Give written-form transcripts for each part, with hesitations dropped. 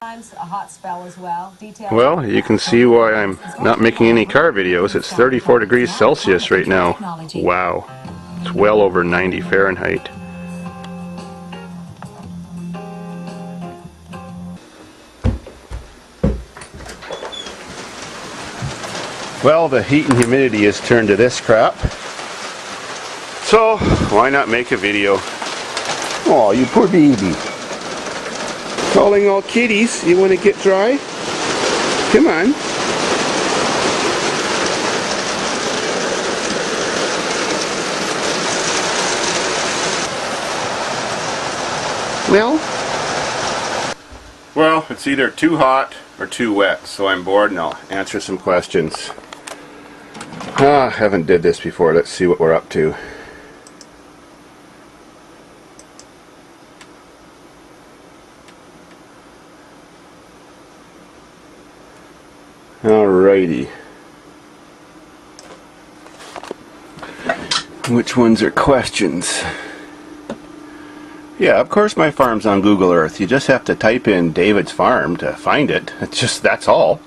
A hot spell as well. Well, you can see why I'm not making any car videos. It's 34 degrees Celsius right now. Wow. It's well over 90 Fahrenheit. Well, the heat and humidity has turned to this crap. So, why not make a video? Oh, you poor baby. Calling all kitties. You want to get dry? Come on. Well, it's either too hot or too wet, so I'm bored and I'll answer some questions. I haven't did this before. Let's see what we're up to. Alrighty. Which ones are questions? Yeah, of course my farm's on Google Earth. You just have to type in David's Farm to find it. It's just, that's all.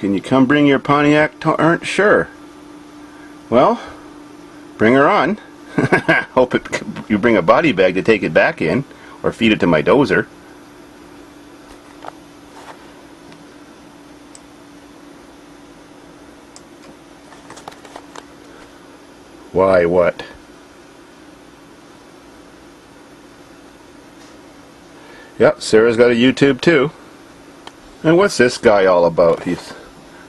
Can you come bring your Pontiac to Sure. Well, bring her on. Hope you bring a body bag to take it back in, or feed it to my dozer. Why, what? Yep, Sarah's got a YouTube too. And what's this guy all about? He's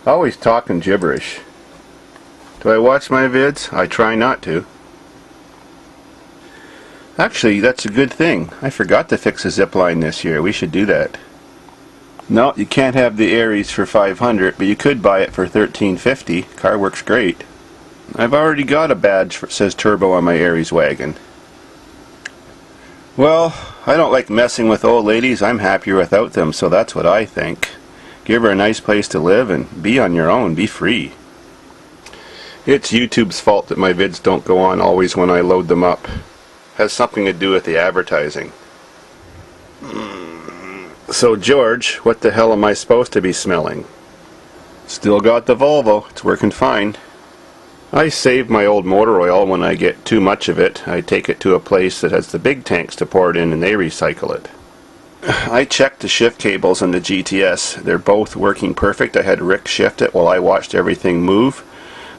always talking gibberish. Do I watch my vids? I try not to. Actually, that's a good thing. I forgot to fix a zip line this year. We should do that. No, you can't have the Aries for $500, but you could buy it for $13.50. Car works great. I've already got a badge that says turbo on my Aries wagon. Well, I don't like messing with old ladies. I'm happier without them, so that's what I think. Give her a nice place to live and be on your own, be free. It's YouTube's fault that my vids don't go on always when I load them up. Has something to do with the advertising. So George, what the hell am I supposed to be smelling? Still got the Volvo. It's working fine. I save my old motor oil. When I get too much of it, I take it to a place that has the big tanks to pour it in and they recycle it. I checked the shift cables on the GTS. They're both working perfect. I had Rick shift it while I watched everything move.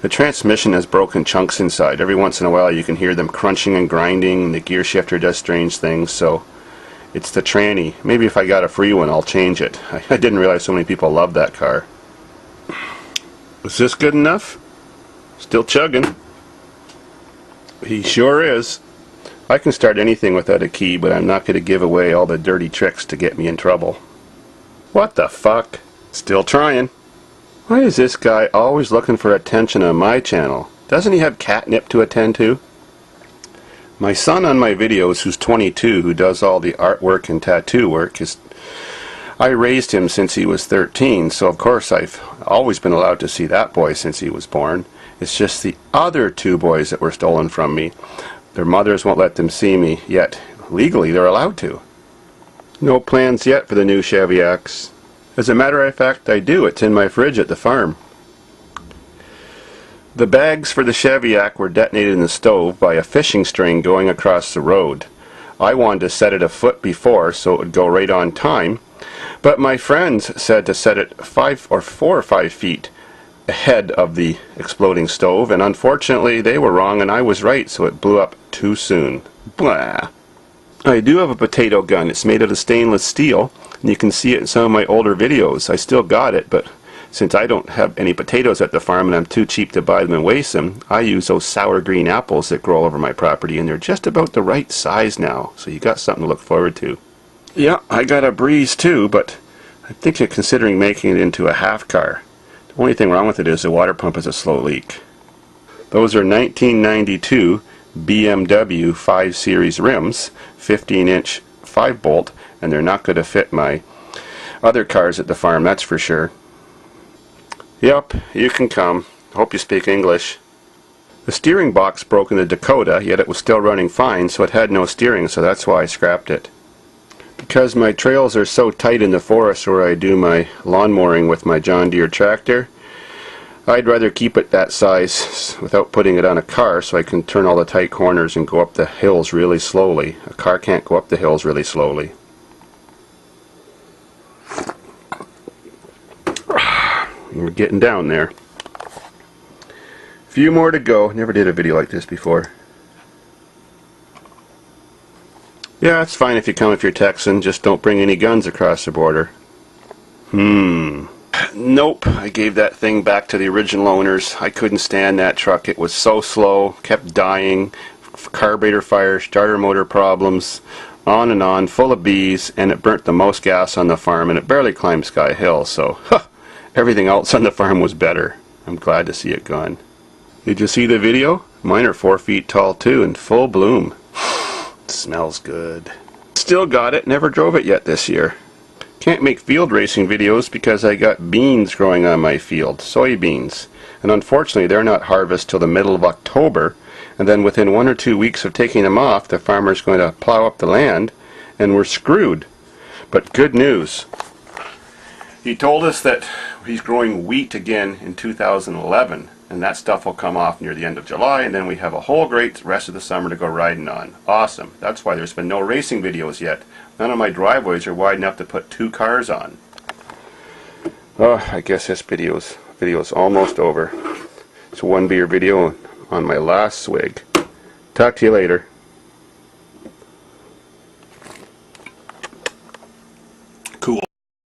The transmission has broken chunks inside. Every once in a while you can hear them crunching and grinding. The gear shifter does strange things, so it's the tranny. Maybe if I got a free one I'll change it. I didn't realize so many people love that car. Is this good enough? Still chugging. He sure is. I can start anything without a key, but I'm not going to give away all the dirty tricks to get me in trouble. What the fuck? Still trying. Why is this guy always looking for attention on my channel? Doesn't he have catnip to attend to? My son on my videos, who's 22, who does all the artwork and tattoo work, I raised him since he was 13, so of course I've always been allowed to see that boy since he was born. It's just the other two boys that were stolen from me. Their mothers won't let them see me, yet legally they're allowed to. No plans yet for the new Cheviacs. As a matter of fact, I do. It's in my fridge at the farm. The bags for the Cheviac were detonated in the stove by a fishing string going across the road. I wanted to set it a foot before so it would go right on time, but my friends said to set it 4 or 5 feet ahead of the exploding stove, and unfortunately they were wrong and I was right, so it blew up too soon. Blah. I do have a potato gun. It's made out of stainless steel, and you can see it in some of my older videos. I still got it, but since I don't have any potatoes at the farm and I'm too cheap to buy them and waste them, I use those sour green apples that grow all over my property, and they're just about the right size now, so you got something to look forward to. Yeah, I got a Breeze too, but I think you're considering making it into a half car. The only thing wrong with it is the water pump is a slow leak. Those are 1992 BMW 5 Series rims, 15-inch 5-bolt, and they're not going to fit my other cars at the farm, that's for sure. Yep, you can come. Hope you speak English. The steering box broke in the Dakota, yet it was still running fine, so it had no steering, so that's why I scrapped it. Because my trails are so tight in the forest where I do my lawn mowing with my John Deere tractor, I'd rather keep it that size without putting it on a car so I can turn all the tight corners and go up the hills really slowly. A car can't go up the hills really slowly. We're getting down there. A few more to go. Never did a video like this before. Yeah, it's fine if you come if you're Texan. Just don't bring any guns across the border. Nope, I gave that thing back to the original owners. I couldn't stand that truck. It was so slow, kept dying, carburetor fire, starter motor problems, on, full of bees, and it burnt the most gas on the farm, and it barely climbed Sky Hill, so everything else on the farm was better. I'm glad to see it gone. Did you see the video? Mine are 4 feet tall too, in full bloom. It smells good. Still got it, never drove it yet this year. Can't make field racing videos because I got beans growing on my field, soybeans, and unfortunately they're not harvested till the middle of October, and then within 1 or 2 weeks of taking them off, the farmer's going to plow up the land, and we're screwed. But good news. He told us that he's growing wheat again in 2011, and that stuff will come off near the end of July, and then we have a whole great rest of the summer to go riding on. Awesome. That's why there's been no racing videos yet. None of my driveways are wide enough to put 2 cars on. Oh, I guess this video's almost over. It's a 1 beer video on my last swig. Talk to you later.